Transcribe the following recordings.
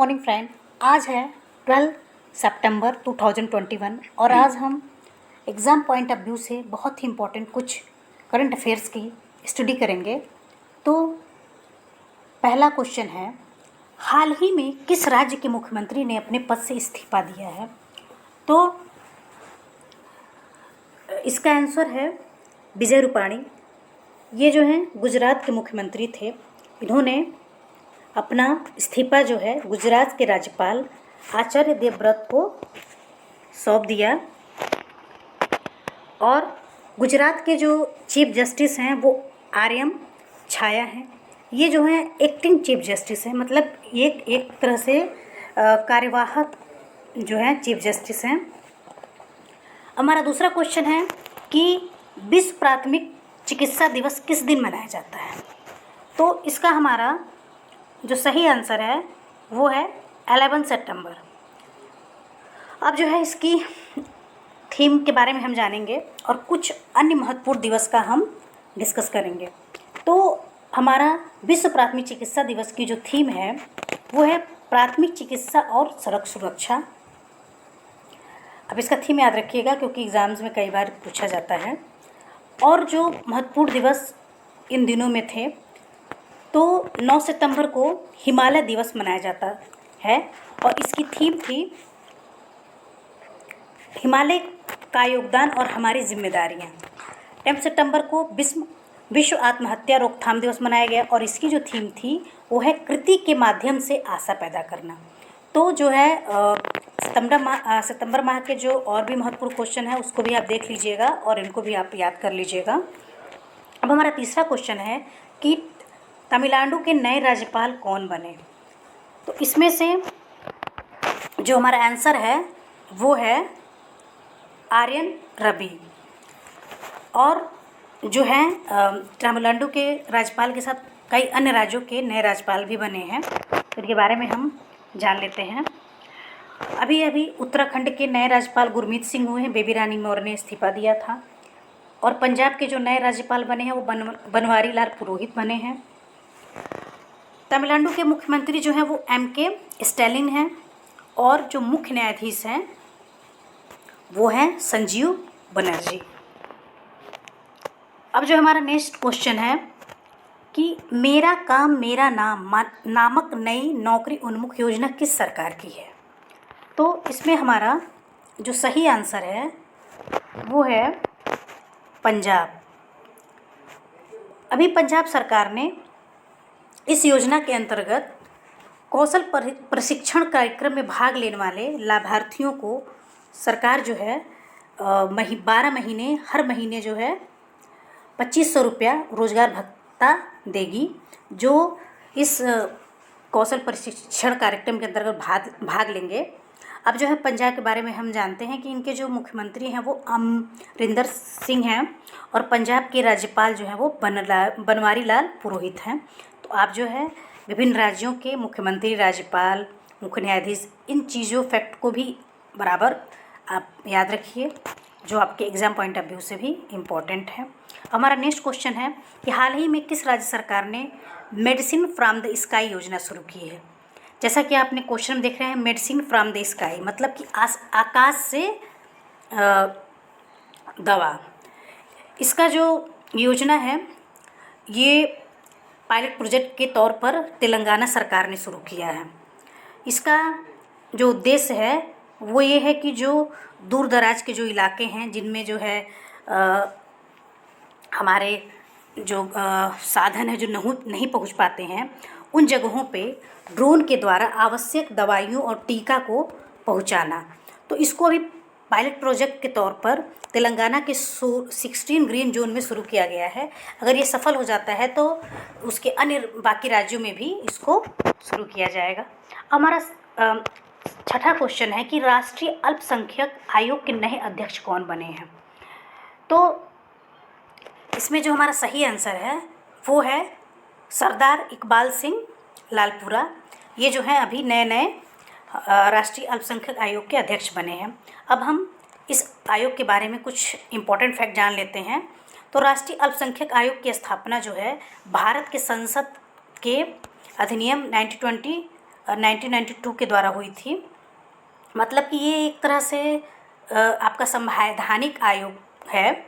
Morning friend. आज है 12 सितंबर 2021 और आज हम एग्ज़ाम पॉइंट ऑफ व्यू से बहुत ही इम्पोर्टेंट कुछ करंट अफेयर्स की स्टडी करेंगे। तो पहला क्वेश्चन है, हाल ही में किस राज्य के मुख्यमंत्री ने अपने पद से इस्तीफा दिया है? तो इसका आंसर है विजय रूपाणी। ये जो हैं गुजरात के मुख्यमंत्री थे। इन्होंने अपना इस्तीफा जो है गुजरात के राज्यपाल आचार्य देवव्रत को सौंप दिया। और गुजरात के जो चीफ जस्टिस हैं वो आर.एम. छाया हैं। ये जो हैं एक्टिंग चीफ जस्टिस हैं, मतलब एक तरह से कार्यवाहक जो हैं चीफ जस्टिस हैं। हमारा दूसरा क्वेश्चन है कि विश्व प्राथमिक चिकित्सा दिवस किस दिन मनाया जाता है? तो इसका हमारा जो सही आंसर है वो है 11 सितंबर। अब जो है इसकी थीम के बारे में हम जानेंगे और कुछ अन्य महत्वपूर्ण दिवस का हम डिस्कस करेंगे। तो हमारा विश्व प्राथमिक चिकित्सा दिवस की जो थीम है वो है प्राथमिक चिकित्सा और सड़क सुरक्षा। अब इसका थीम याद रखिएगा क्योंकि एग्ज़ाम्स में कई बार पूछा जाता है। और जो महत्वपूर्ण दिवस इन दिनों में थे, तो 9 सितंबर को हिमालय दिवस मनाया जाता है और इसकी थीम थी हिमालय का योगदान और हमारी जिम्मेदारियां। 10 सितंबर को विश्व आत्महत्या रोकथाम दिवस मनाया गया और इसकी जो थीम थी वो है कृति के माध्यम से आशा पैदा करना। तो जो है सितंबर माह के जो और भी महत्वपूर्ण क्वेश्चन है उसको भी आप देख लीजिएगा और इनको भी आप याद कर लीजिएगा। अब हमारा तीसरा क्वेश्चन है कि तमिलनाडु के नए राज्यपाल कौन बने? तो इसमें से जो हमारा आंसर है वो है आर.एन. रवि। और जो हैं तमिलनाडु के राज्यपाल के साथ कई अन्य राज्यों के नए राज्यपाल भी बने हैं, तो इनके बारे में हम जान लेते हैं। अभी उत्तराखंड के नए राज्यपाल गुरमीत सिंह हुए हैं। बेबी रानी मौर्य ने इस्तीफा दिया था। और पंजाब के जो नए राज्यपाल बने हैं वो बनवारी लाल पुरोहित बने हैं। तमिलनाडु के मुख्यमंत्री जो हैं वो M.K. स्टैलिन हैं और जो मुख्य न्यायाधीश हैं वो हैं संजीव बनर्जी। अब जो हमारा नेक्स्ट क्वेश्चन है कि मेरा काम मेरा नाम नामक नई नौकरी उन्मुख योजना किस सरकार की है? तो इसमें हमारा जो सही आंसर है वो है पंजाब। अभी पंजाब सरकार ने इस योजना के अंतर्गत कौशल प्रशिक्षण कार्यक्रम में भाग लेने वाले लाभार्थियों को सरकार जो है 12 महीने हर महीने जो है 2500 रुपया रोजगार भत्ता देगी, जो इस कौशल प्रशिक्षण कार्यक्रम के अंतर्गत भाग लेंगे। अब जो है पंजाब के बारे में हम जानते हैं कि इनके जो मुख्यमंत्री हैं वो अमरिंदर सिंह हैं और पंजाब के राज्यपाल जो हैं वो बनवारी लाल पुरोहित हैं। तो आप जो है विभिन्न राज्यों के मुख्यमंत्री, राज्यपाल, मुख्य न्यायाधीश, इन चीज़ों फैक्ट को भी बराबर आप याद रखिए, जो आपके एग्ज़ाम पॉइंट ऑफ व्यू से भी इम्पॉर्टेंट है। हमारा नेक्स्ट क्वेश्चन है कि हाल ही में किस राज्य सरकार ने मेडिसिन फ्रॉम द स्काई योजना शुरू की है? जैसा कि आपने क्वेश्चन में देख रहे हैं, मेडिसिन फ्रॉम द स्काई मतलब कि आकाश से दवा। इसका जो योजना है ये पायलट प्रोजेक्ट के तौर पर तेलंगाना सरकार ने शुरू किया है। इसका जो उद्देश्य है वो ये है कि जो दूर दराज के जो इलाके हैं जिनमें जो है हमारे जो साधन है जो नहीं पहुंच पाते हैं, उन जगहों पे ड्रोन के द्वारा आवश्यक दवाइयों और टीका को पहुंचाना। तो इसको अभी पायलट प्रोजेक्ट के तौर पर तेलंगाना के 16 ग्रीन जोन में शुरू किया गया है। अगर ये सफल हो जाता है तो उसके अन्य बाकी राज्यों में भी इसको शुरू किया जाएगा। हमारा छठा क्वेश्चन है कि राष्ट्रीय अल्पसंख्यक आयोग के नए अध्यक्ष कौन बने हैं? तो इसमें जो हमारा सही आंसर है वो है सरदार इकबाल सिंह लालपुरा। ये जो है अभी नए राष्ट्रीय अल्पसंख्यक आयोग के अध्यक्ष बने हैं। अब हम इस आयोग के बारे में कुछ इम्पोर्टेंट फैक्ट जान लेते हैं। तो राष्ट्रीय अल्पसंख्यक आयोग की स्थापना जो है भारत के संसद के अधिनियम 1920 1992 के द्वारा हुई थी। मतलब कि ये एक तरह से आपका संवैधानिक आयोग है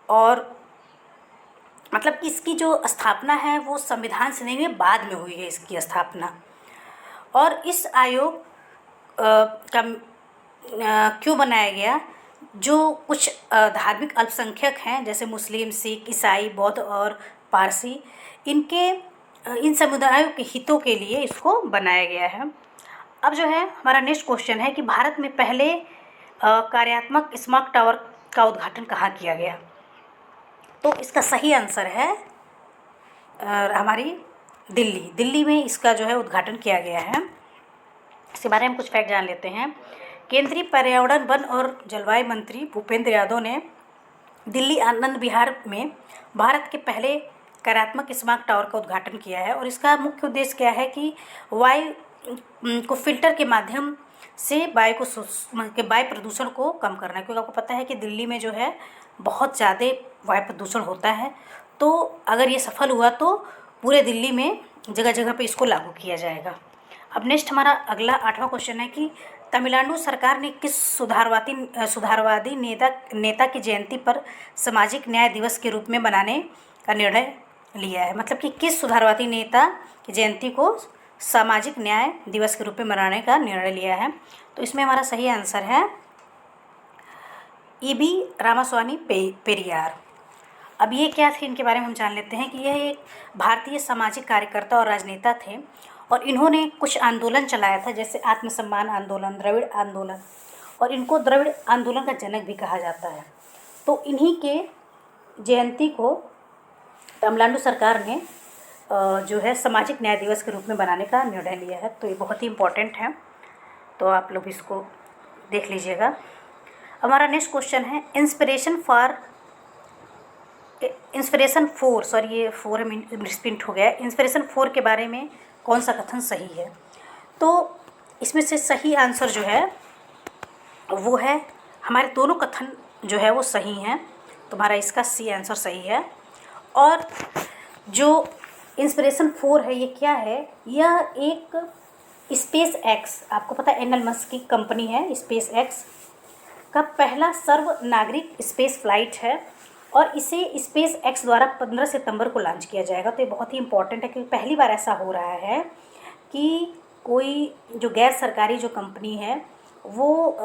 और मतलब कि इसकी जो स्थापना है वो संविधान से नहीं, बाद में हुई है इसकी स्थापना। और इस आयोग का क्यों बनाया गया, जो कुछ धार्मिक अल्पसंख्यक हैं जैसे मुस्लिम, सिख, ईसाई, बौद्ध और पारसी, इन समुदायों के हितों के लिए इसको बनाया गया है। अब जो है हमारा नेक्स्ट क्वेश्चन है कि भारत में पहले कार्यात्मक स्मार्ट टावर का उद्घाटन कहाँ किया गया। तो इसका सही आंसर है हमारी दिल्ली में इसका जो है उद्घाटन किया गया है। इसके बारे में कुछ फैक्ट जान लेते हैं। केंद्रीय पर्यावरण, वन और जलवायु मंत्री भूपेंद्र यादव ने दिल्ली आनंद विहार में भारत के पहले कार्यात्मक स्मार्ट टावर का उद्घाटन किया है। और इसका मुख्य उद्देश्य क्या है कि वायु को फिल्टर के माध्यम से वायु प्रदूषण को कम करना है, क्योंकि आपको पता है कि दिल्ली में जो है बहुत ज़्यादा वायु प्रदूषण होता है। तो अगर ये सफल हुआ तो पूरे दिल्ली में जगह जगह पे इसको लागू किया जाएगा। अब नेक्स्ट हमारा अगला 8वां क्वेश्चन है कि तमिलनाडु सरकार ने किस सुधारवादी नेता की जयंती पर सामाजिक न्याय दिवस के रूप में मनाने का निर्णय लिया है। मतलब कि किस सुधारवादी नेता की जयंती को सामाजिक न्याय दिवस के रूप में मनाने का निर्णय लिया है। तो इसमें हमारा सही आंसर है ईबी रामास्वामी पेरियार। अब ये क्या थे, इनके बारे में हम जान लेते हैं कि यह एक भारतीय सामाजिक कार्यकर्ता और राजनेता थे और इन्होंने कुछ आंदोलन चलाया था, जैसे आत्मसम्मान आंदोलन, द्रविड़ आंदोलन, और इनको द्रविड़ आंदोलन का जनक भी कहा जाता है। तो इन्हीं के जयंती को तमिलनाडु सरकार ने जो है सामाजिक न्याय दिवस के रूप में बनाने का निर्णय लिया है। तो ये बहुत ही इम्पोर्टेंट है, तो आप लोग इसको देख लीजिएगा। हमारा नेक्स्ट क्वेश्चन है इंस्पिरेशन 4, सॉरी ये 4 मिसप्रिंट हो गया, इंस्पिरेशन 4 के बारे में कौन सा कथन सही है। तो इसमें से सही आंसर जो है वो है, हमारे दोनों कथन जो है वो सही हैं, तो हमारा इसका सी आंसर सही है। और जो इंस्पिरेशन 4 है ये क्या है, यह एक स्पेस एक्स, आपको पता है एलन मस्क की कंपनी है स्पेस एक्स का पहला सर्व नागरिक स्पेस फ्लाइट है और इसे स्पेस एक्स द्वारा 15 सितंबर को लॉन्च किया जाएगा। तो ये बहुत ही इंपॉर्टेंट है क्योंकि पहली बार ऐसा हो रहा है कि कोई जो गैर सरकारी जो कंपनी है वो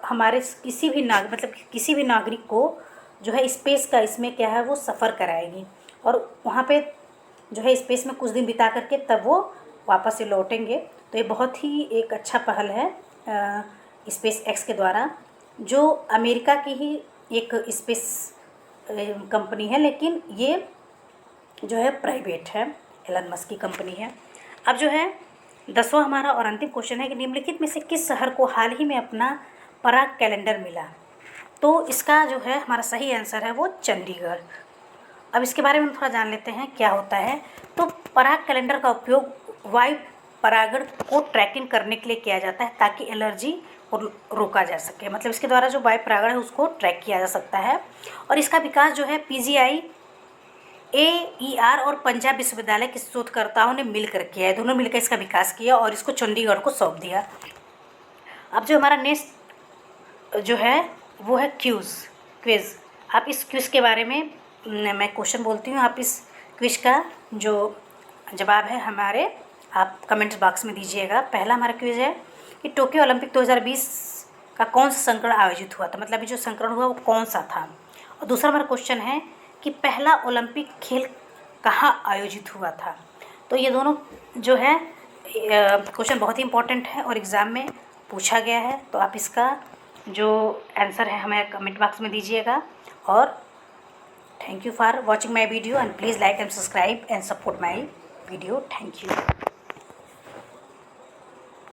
हमारे किसी भी नागरिक को जो है स्पेस का इसमें क्या है वो सफ़र कराएगी और वहाँ पे जो है स्पेस में कुछ दिन बिता करके तब वो वापस से लौटेंगे। तो ये बहुत ही एक अच्छा पहल है स्पेस एक्स के द्वारा, जो अमेरिका की ही एक स्पेस कंपनी है, लेकिन ये जो है प्राइवेट है, एलन मस्क की कंपनी है। अब जो है 10वां हमारा और अंतिम क्वेश्चन है कि निम्नलिखित में से किस शहर को हाल ही में अपना पराग कैलेंडर मिला। तो इसका जो है हमारा सही आंसर है वो चंडीगढ़। अब इसके बारे में हम थोड़ा जान लेते हैं क्या होता है। तो पराग कैलेंडर का उपयोग वायु परागण को ट्रैकिंग करने के लिए किया जाता है ताकि एलर्जी को रोका जा सके। मतलब इसके द्वारा जो वायु परागण है उसको ट्रैक किया जा सकता है। और इसका विकास जो है PGI, AER और पंजाब विश्वविद्यालय के शोधकर्ताओं ने मिलकर किया है। दोनों मिलकर इसका विकास किया और इसको चंडीगढ़ को सौंप दिया। अब जो हमारा नेक्स्ट जो है वो है क्विज़। आप इस क्विज़ के बारे में मैं क्वेश्चन बोलती हूँ, आप इस क्विज़ का जो जवाब है हमारे आप कमेंट्स बॉक्स में दीजिएगा। पहला हमारा क्विज़ है कि टोक्यो ओलंपिक 2020 का कौन सा संस्करण आयोजित हुआ था, मतलब ये जो संस्करण हुआ वो कौन सा था। और दूसरा हमारा क्वेश्चन है कि पहला ओलंपिक खेल कहाँ आयोजित हुआ था। तो ये दोनों जो है क्वेश्चन बहुत ही इंपॉर्टेंट है और एग्ज़ाम में पूछा गया है। तो आप इसका जो आंसर है हमें कमेंट बॉक्स में दीजिएगा। और thank you for watching my video and please like and subscribe and support my video. Thank you.